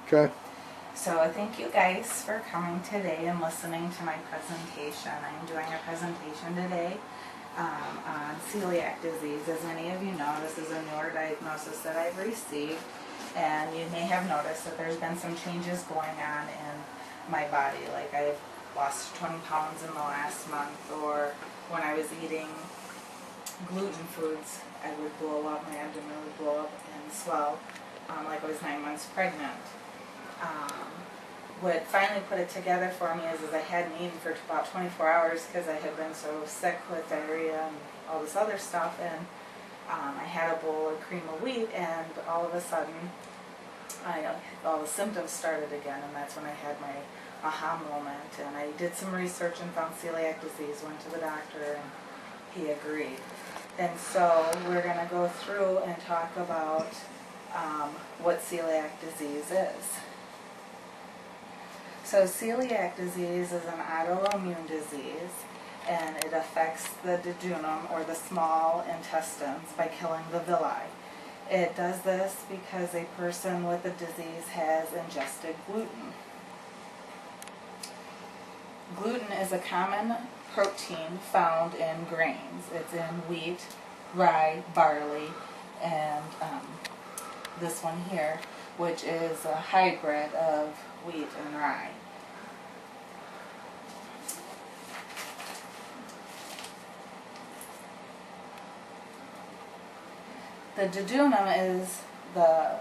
Okay. So thank you guys for coming today and listening to my presentation. I'm doing a presentation today on celiac disease. As many of you know, this is a newer diagnosis that I've received, and you may have noticed that there's been some changes going on in my body. Like I've lost 20 pounds in the last month, or when I was eating gluten foods, I would blow up, my abdomen would blow up and swell like I was 9 months pregnant. What finally put it together for me is I hadn't eaten for about 24 hours because I had been so sick with diarrhea and all this other stuff, and I had a bowl of cream of wheat, and all of a sudden all the symptoms started again, and that's when I had my aha moment, and I did some research and found celiac disease, went to the doctor, and he agreed. And so we're going to go through and talk about what celiac disease is. So celiac disease is an autoimmune disease, and it affects the duodenum, or the small intestines, by killing the villi. It does this because a person with the disease has ingested gluten. Gluten is a common protein found in grains. It's in wheat, rye, barley, and this one here, which is a hybrid of wheat and rye. The duodenum is the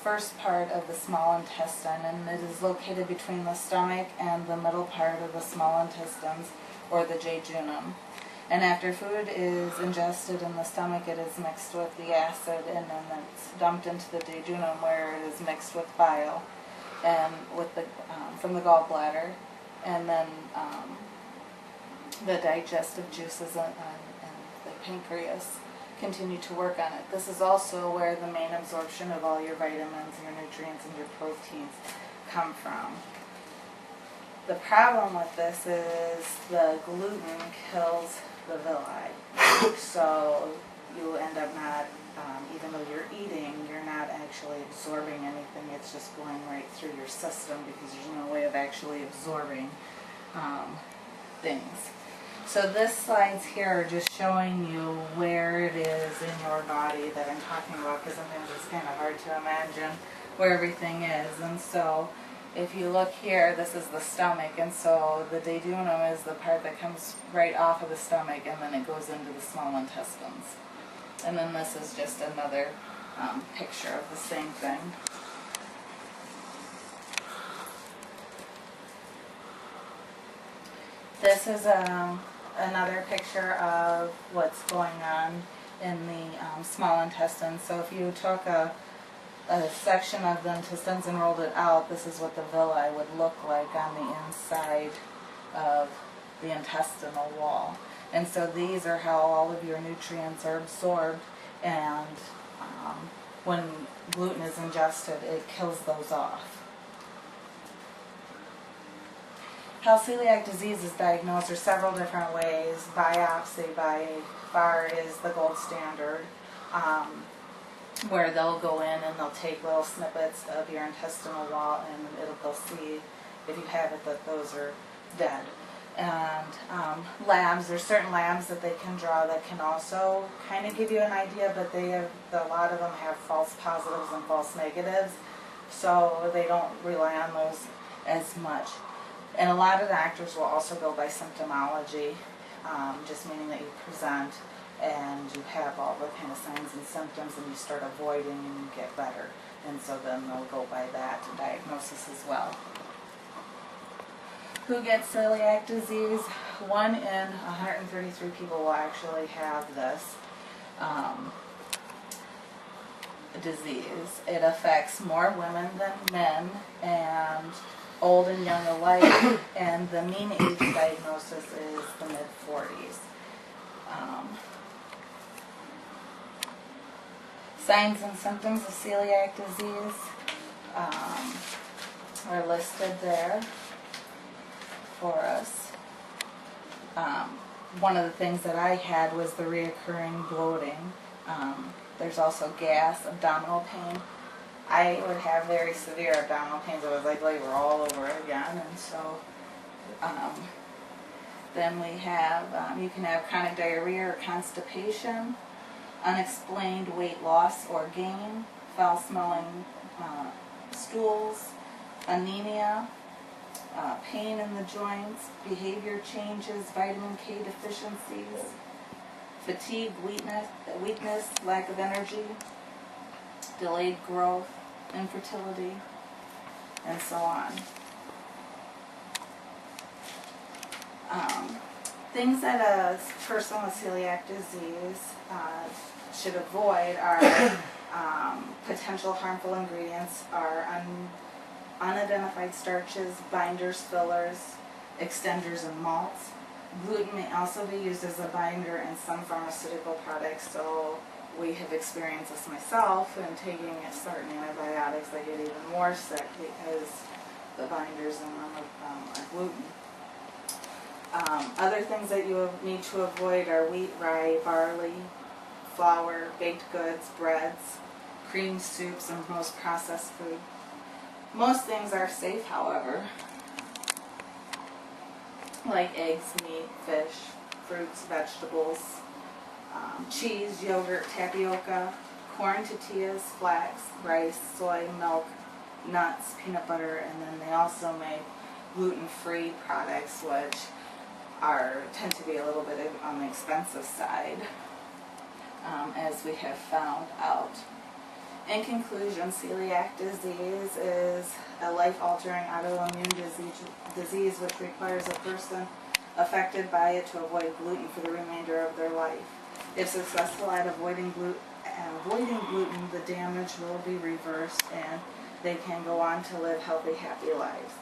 first part of the small intestine, and it is located between the stomach and the middle part of the small intestines, or the jejunum. And after food is ingested in the stomach, it is mixed with the acid, and then it's dumped into the jejunum, where it is mixed with bile and with the from the gallbladder, and then the digestive juices and the pancreas continue to work on it. This is also where the main absorption of all your vitamins, your nutrients, and your proteins come from. The problem with this is the gluten kills the villi, so you end up not, even though you're eating, you're not actually absorbing anything. It's just going right through your system because there's no way of actually absorbing things. So this slides here are just showing you where it is in your body that I'm talking about, because sometimes it's kind of hard to imagine where everything is. And so if you look here, this is the stomach, and so the duodenum is the part that comes right off of the stomach, and then it goes into the small intestines. And then this is just another picture of the same thing. This is another picture of what's going on in the small intestines. So if you took a section of the intestines and rolled it out, this is what the villi would look like on the inside of the intestinal wall. And so these are how all of your nutrients are absorbed, and when gluten is ingested, it kills those off. How celiac disease is diagnosed are several different ways. Biopsy by far is the gold standard, where they'll go in and they'll take little snippets of your intestinal wall, and they'll see if you have it that those are dead. And labs, there's certain labs that they can draw that can also kind of give you an idea, but a lot of them have false positives and false negatives, so they don't rely on those as much. And a lot of doctors will also go by symptomology, just meaning that you present and you have all the kind of signs and symptoms, and you start avoiding and you get better. And so then they'll go by that diagnosis as well. Who gets celiac disease? 1 in 133 people will actually have this disease. It affects more women than men, and old and young alike, and the mean age diagnosis is the mid-40s. Signs and symptoms of celiac disease are listed there for us. One of the things that I had was the reoccurring bloating. There's also gas, abdominal pain, I would have very severe abdominal pains. It was like labor all over again. And so then we have, you can have chronic diarrhea or constipation, unexplained weight loss or gain, foul-smelling stools, anemia, pain in the joints, behavior changes, vitamin K deficiencies, fatigue, weakness, lack of energy, delayed growth, infertility, and so on. Things that a person with celiac disease should avoid are potential harmful ingredients are unidentified starches, binders, fillers, extenders, and malts. Gluten may also be used as a binder in some pharmaceutical products, so we have experienced this myself, and taking certain antibiotics I get even more sick because the binders in them are gluten. Other things that you need to avoid are wheat, rye, barley, flour, baked goods, breads, cream soups, and most processed food. Most things are safe, however, like eggs, meat, fish, fruits, vegetables, cheese, yogurt, tapioca, corn, tortillas, flax, rice, soy, milk, nuts, peanut butter, and then they also make gluten-free products, which tend to be a little bit on the expensive side, as we have found out. In conclusion, celiac disease is a life-altering autoimmune disease which requires a person affected by it to avoid gluten for the remainder of their life. If successful at avoiding gluten, the damage will be reversed and they can go on to live healthy, happy lives.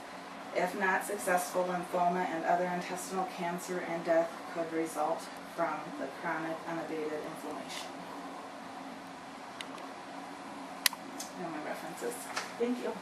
If not successful, lymphoma and other intestinal cancer and death could result from the chronic unabated inflammation. And my references. Thank you.